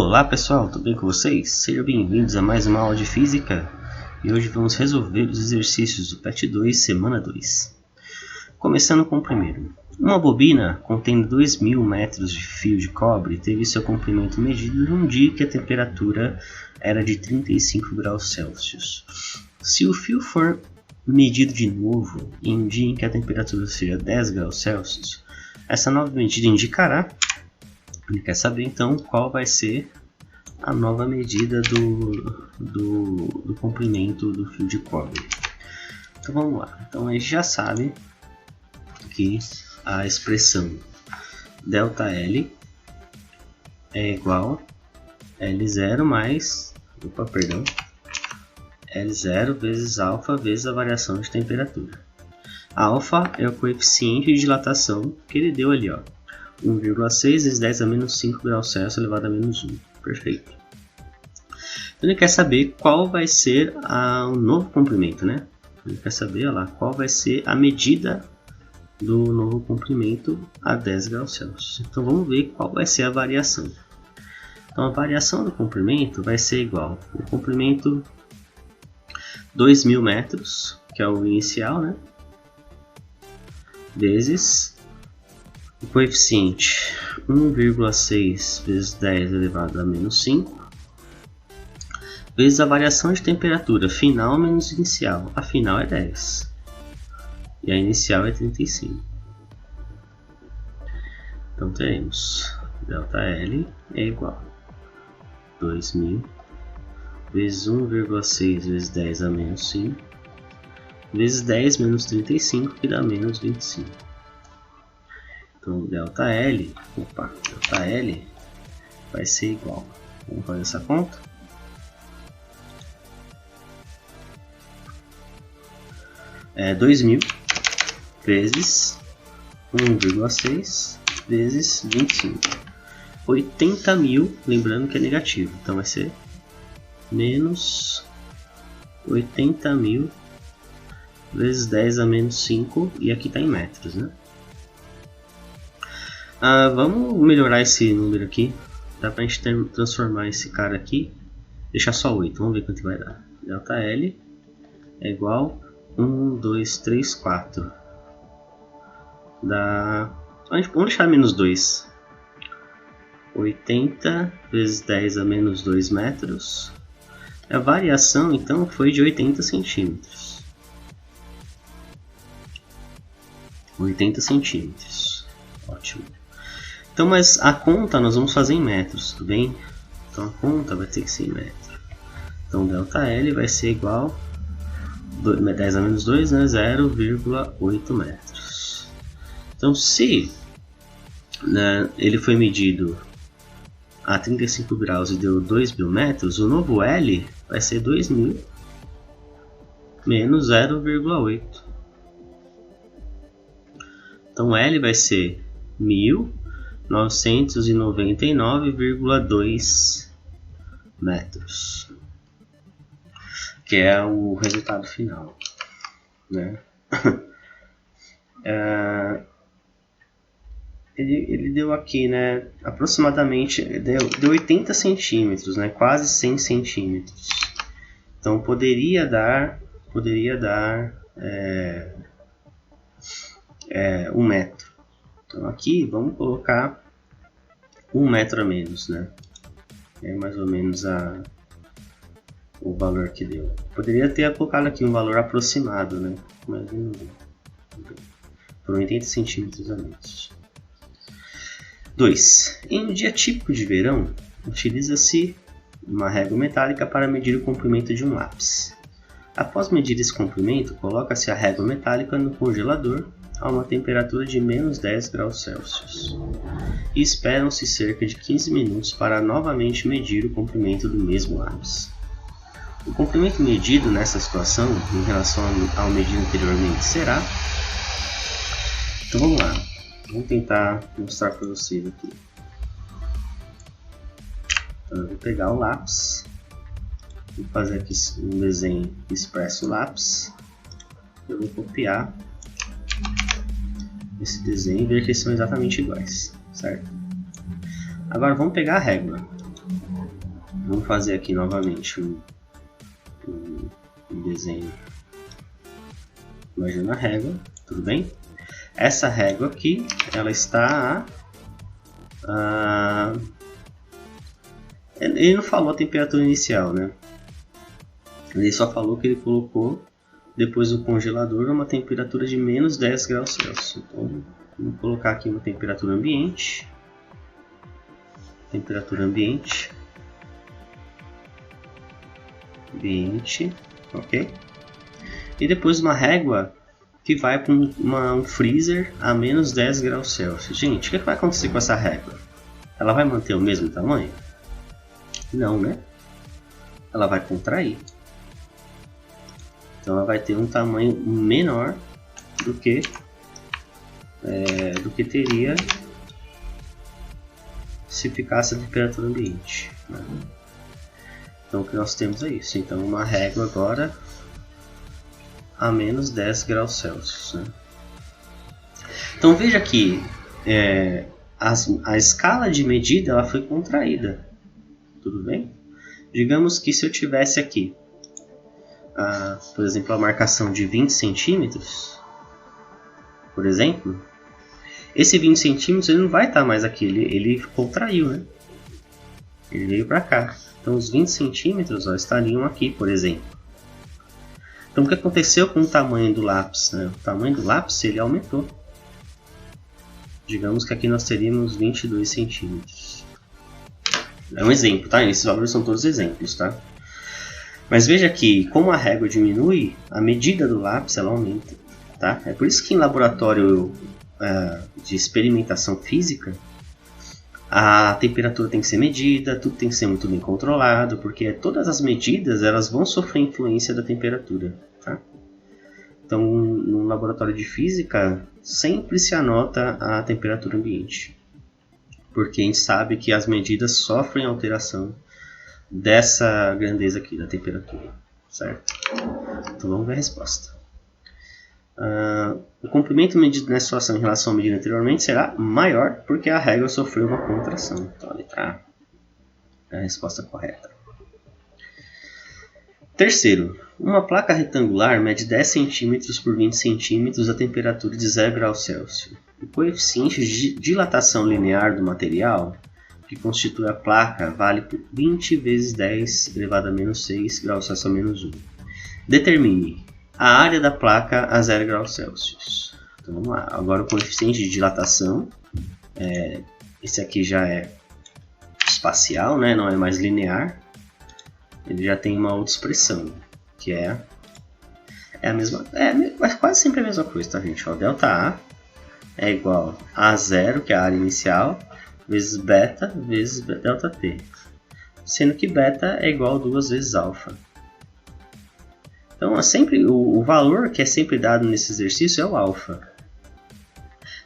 Olá pessoal, tudo bem com vocês? Sejam bem-vindos a mais uma aula de física e hoje vamos resolver os exercícios do PET 2, semana 2. Começando com o primeiro. Uma bobina contendo 2.000 metros de fio de cobre teve seu comprimento medido num dia que a temperatura era de 35 graus Celsius. Se o fio for medido de novo em um dia em que a temperatura seja 10 graus Celsius, essa nova medida indicará. Ele quer saber então qual vai ser a nova medida do comprimento do fio de cobre. Então vamos lá. Então a gente já sabe que a expressão ΔL é igual a L0 mais L0 vezes alfa vezes a variação de temperatura. Alfa é o coeficiente de dilatação que ele deu ali, ó. 1,6 vezes 10 a menos 5 graus Celsius elevado a menos 1. Perfeito. Então ele quer saber qual vai ser o novo comprimento, né? Ele quer saber, olha lá, qual vai ser a medida do novo comprimento a 10 graus Celsius. Então vamos ver qual vai ser a variação. Então a variação do comprimento vai ser igual ao comprimento 2.000 metros, que é o inicial, né? Vezes o coeficiente 1,6 vezes 10 elevado a menos 5 vezes a variação de temperatura final menos inicial. A final é 10 e a inicial é 35. Então teremos ΔL é igual a 2.000 vezes 1,6 vezes 10 a menos 5 vezes 10 menos 35, que dá menos 25. Então, ΔL vai ser igual. Vamos fazer essa conta. É 2.000 vezes 1,6 vezes 25. 80.000, lembrando que é negativo. Então vai ser menos 80.000 vezes 10 a menos 5. E aqui está em metros, né? Vamos melhorar esse número aqui. Dá pra gente transformar esse cara aqui. Deixar só 8. Vamos ver quanto vai dar. ΔL é igual a 1, 2, 3, 4. Vamos deixar menos 2. 80 vezes 10 a menos 2 metros. A variação então foi de 80 centímetros. 80 centímetros. Ótimo. Então, mas a conta nós vamos fazer em metros, tudo bem? Então a conta vai ter que ser em metro. Então ΔL vai ser igual a 10 a menos 2, né? 0,8 metros. Então se ele foi medido a 35 graus e deu 2.000 metros, o novo L vai ser 2.000 menos 0,8. Então L vai ser 1.999,2 metros, que é o resultado final, né? Ele deu aqui, né? Aproximadamente deu 80 centímetros, né? Quase 100 centímetros. Então poderia dar 1 metro. Então aqui vamos colocar 1 metro a menos, né? É mais ou menos o valor que deu. Poderia ter colocado aqui um valor aproximado, né? Mas não deu. Por 80 centímetros a menos. 2. Em um dia típico de verão, utiliza-se uma régua metálica para medir o comprimento de um lápis. Após medir esse comprimento, coloca-se a régua metálica no congelador a uma temperatura de menos 10 graus Celsius e esperam-se cerca de 15 minutos para novamente medir o comprimento do mesmo lápis. O comprimento medido nessa situação em relação ao medido anteriormente será... Então vamos lá, vamos tentar mostrar para vocês aqui. Então eu vou pegar o lápis, vou fazer aqui um desenho que expressa o lápis, eu vou copiar esse desenho e ver que eles são exatamente iguais, certo? Agora vamos pegar a régua. Vamos fazer aqui novamente um desenho. Imagina a régua, tudo bem? Essa régua aqui, ela está ele não falou a temperatura inicial, né? Ele só falou que ele colocou depois do congelador uma temperatura de menos 10 graus Celsius. Então, vou colocar aqui uma temperatura ambiente. Temperatura ambiente, ok? E depois uma régua que vai para um freezer a menos 10 graus Celsius. Gente, o que vai acontecer com essa régua? Ela vai manter o mesmo tamanho? Não, né? Ela vai contrair. Então ela vai ter um tamanho menor do que teria se ficasse a temperatura ambiente, né? Então o que nós temos é isso. Então uma régua agora a menos 10 graus Celsius, né? Então veja que a escala de medida ela foi contraída, tudo bem? Digamos que se eu tivesse aqui, por exemplo, a marcação de 20 centímetros, por exemplo, esse 20 centímetros ele não vai estar mais aqui, ele contraiu, né? Ele veio para cá. Então os 20 centímetros estariam aqui, por exemplo. Então o que aconteceu com o tamanho do lápis, né? O tamanho do lápis ele aumentou. Digamos que aqui nós teríamos 22 centímetros. É um exemplo, tá? Esses valores são todos exemplos, tá? Mas veja que, como a régua diminui, a medida do lápis ela aumenta, tá? É por isso que em laboratório de experimentação física, a temperatura tem que ser medida, tudo tem que ser muito bem controlado, porque todas as medidas elas vão sofrer influência da temperatura, tá? Então, no laboratório de física, sempre se anota a temperatura ambiente, porque a gente sabe que as medidas sofrem alteração dessa grandeza aqui da temperatura, certo? Então vamos ver a resposta. O comprimento medido nessa situação em relação à medida anteriormente será maior porque a régua sofreu uma contração. Então a letra A é a resposta correta. Terceiro, uma placa retangular mede 10 cm por 20 cm a temperatura de 0 graus Celsius. O coeficiente de dilatação linear do material que constitui a placa vale por 20 vezes 10 elevado a menos 6 graus Celsius a menos 1. Determine a área da placa a 0 graus Celsius. Então vamos lá. Agora o coeficiente de dilatação, esse aqui já é espacial, né? Não é mais linear. Ele já tem uma outra expressão, que é a mesma, quase sempre a mesma coisa, tá, gente? Ó, delta A é igual a 0, que é a área inicial, vezes beta, vezes delta T. Sendo que beta é igual a 2 vezes alfa. Então, sempre, o valor que é sempre dado nesse exercício é o alfa.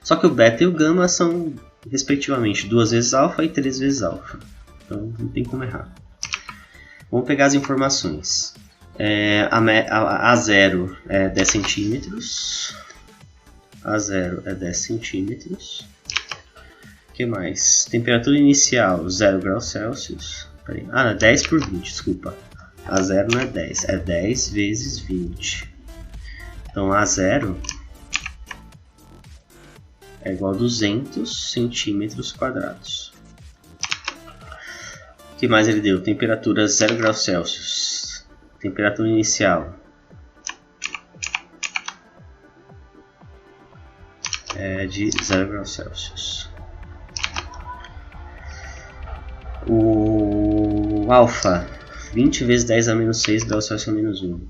Só que o beta e o gama são, respectivamente, 2 vezes alfa e 3 vezes alfa. Então, não tem como errar. Vamos pegar as informações. A0 é 10 centímetros. A0 é 10 centímetros. O que mais? Temperatura inicial 0 graus Celsius. Peraí. 10 por 20, desculpa. A0 não é 10, é 10 vezes 20. Então A0 é igual a 200 centímetros quadrados. O que mais ele deu? Temperatura 0 graus Celsius. Temperatura inicial é de 0 graus Celsius. O alfa, 20 vezes 10 a menos 6 graus Celsius a menos 1.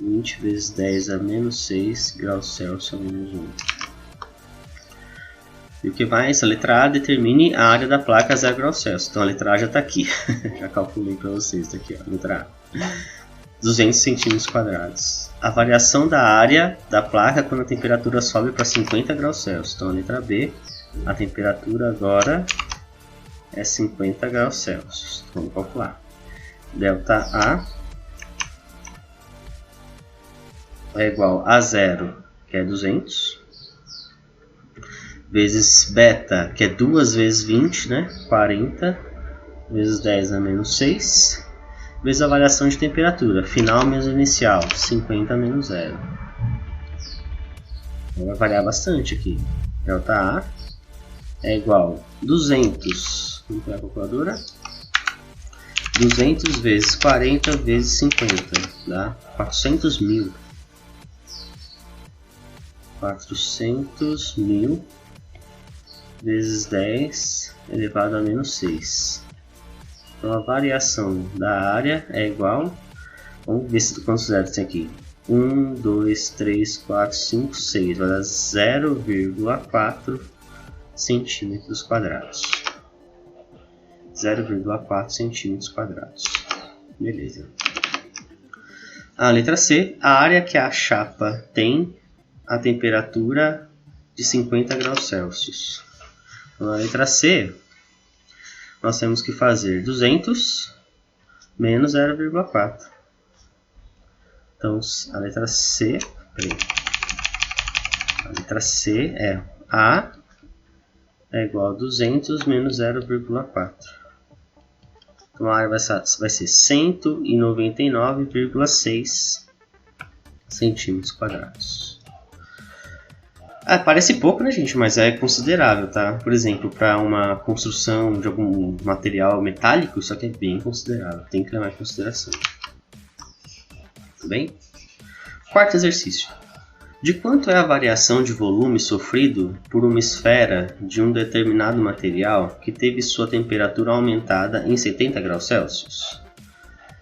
20 vezes 10 a menos 6 graus Celsius a menos 1. E o que mais? A letra A determine a área da placa a 0 graus Celsius. Então a letra A já está aqui. Já calculei para vocês. Tá aqui, ó, letra A. 200 centímetros quadrados. A variação da área da placa quando a temperatura sobe para 50 graus Celsius. Então a letra B, a temperatura agora é 50 graus Celsius. Vamos calcular. Delta A é igual a 0, que é 200, vezes beta, que é 2 vezes 20, né? 40, vezes 10 a menos 6, vezes a variação de temperatura, final menos inicial, 50 menos 0. Vai variar bastante aqui. Delta A é igual a 200, vamos pegar a calculadora, 200 vezes 40 vezes 50, dá 400 mil. 400 mil vezes 10 elevado a menos 6. Então a variação da área é igual, vamos ver quantos zeros tem aqui. 1, 2, 3, 4, 5, 6, vai dar 0,4 centímetros quadrados. 0,4 centímetros quadrados. Beleza. A letra C, a área que a chapa tem a temperatura de 50 graus Celsius. Então, na letra C, nós temos que fazer 200 menos 0,4. Então, a letra C é A é igual a 200 menos 0,4. Então, a área vai ser 199,6 centímetros quadrados. Parece pouco, né, gente? Mas é considerável, tá? Por exemplo, para uma construção de algum material metálico, isso aqui é bem considerável. Tem que levar em consideração. Tudo bem? Quarto exercício. De quanto é a variação de volume sofrido por uma esfera de um determinado material que teve sua temperatura aumentada em 70 graus Celsius?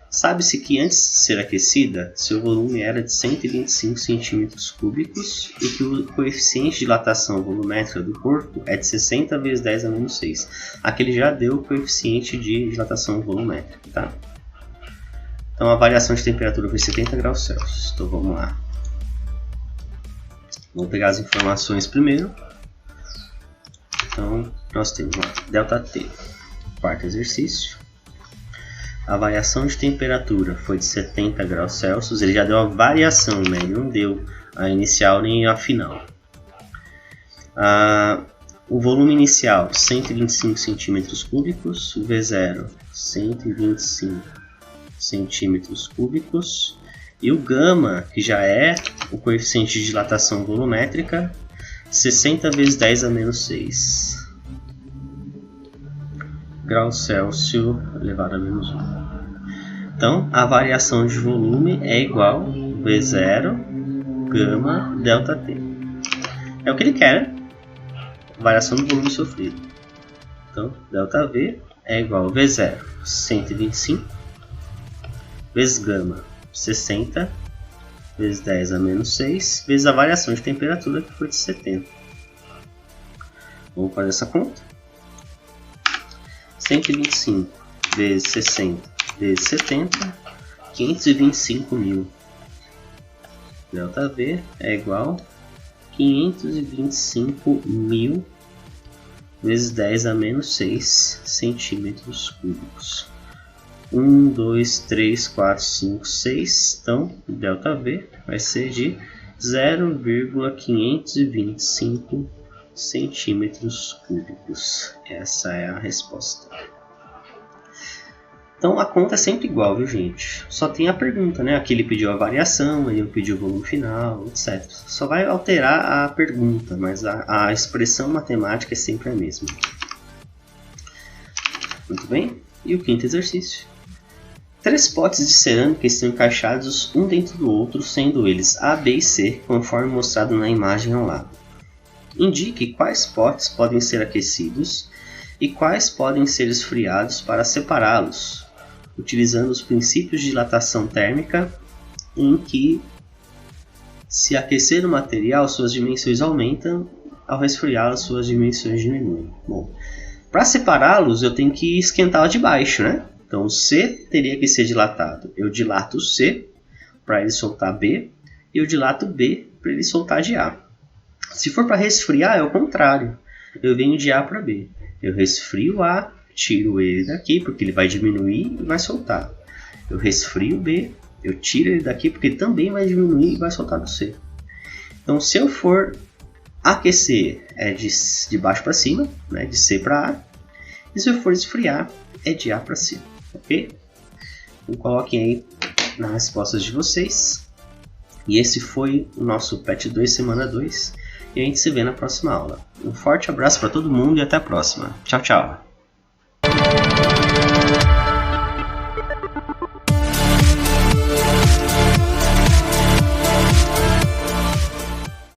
Sabe-se que antes de ser aquecida, seu volume era de 125 centímetros cúbicos e que o coeficiente de dilatação volumétrica do corpo é de 60 vezes 10 a menos 6. Aqui ele já deu o coeficiente de dilatação volumétrica, tá? Então a variação de temperatura foi 70 graus Celsius. Então vamos lá. Vamos pegar as informações primeiro. Então nós temos lá, ΔT, quarto exercício. A variação de temperatura foi de 70 graus Celsius. Ele já deu a variação, né? Ele não deu a inicial nem a final. O volume inicial, 125 centímetros cúbicos. O V0, 125 centímetros cúbicos. E o gama, que já é o coeficiente de dilatação volumétrica, 60 vezes 10 a menos 6 graus Celsius elevado a menos 1. Então, a variação de volume é igual a V0 gama ΔT. É o que ele quer, né? Variação do volume sofrido. Então, ΔV é igual a V0, 125, vezes gama, 60, vezes 10 a menos 6, vezes a variação de temperatura, que foi de 70. Vamos fazer essa conta. 125 vezes 60 vezes 70, 525 mil. ΔV é igual a 525 mil vezes 10 a menos 6 centímetros cúbicos. 1, 2, 3, 4, 5, 6. Então, ΔV vai ser de 0,525 centímetros cúbicos. Essa é a resposta. Então a conta é sempre igual, viu, gente? Só tem a pergunta, né? Aqui ele pediu a variação, ele pediu o volume final, etc. Só vai alterar a pergunta, mas a expressão matemática é sempre a mesma. Muito bem? E o quinto exercício. 3 potes de cerâmica estão encaixados um dentro do outro, sendo eles A, B e C, conforme mostrado na imagem ao lado. Indique quais potes podem ser aquecidos e quais podem ser esfriados para separá-los, utilizando os princípios de dilatação térmica, em que, se aquecer o material, suas dimensões aumentam, ao resfriá-lo, suas dimensões diminuem. Bom, para separá-los, eu tenho que esquentar o de baixo, né? Então, o C teria que ser dilatado. Eu dilato o C para ele soltar B, e eu dilato B para ele soltar de A. Se for para resfriar, é o contrário. Eu venho de A para B. Eu resfrio A, tiro ele daqui, porque ele vai diminuir e vai soltar. Eu resfrio B, eu tiro ele daqui, porque ele também vai diminuir e vai soltar do C. Então, se eu for aquecer, é de baixo para cima, né, de C para A. E se eu for esfriar, é de A para C, ok? Então coloquem aí nas respostas de vocês. E esse foi o nosso PET 2 semana 2. E a gente se vê na próxima aula. Um forte abraço para todo mundo e até a próxima. Tchau, tchau!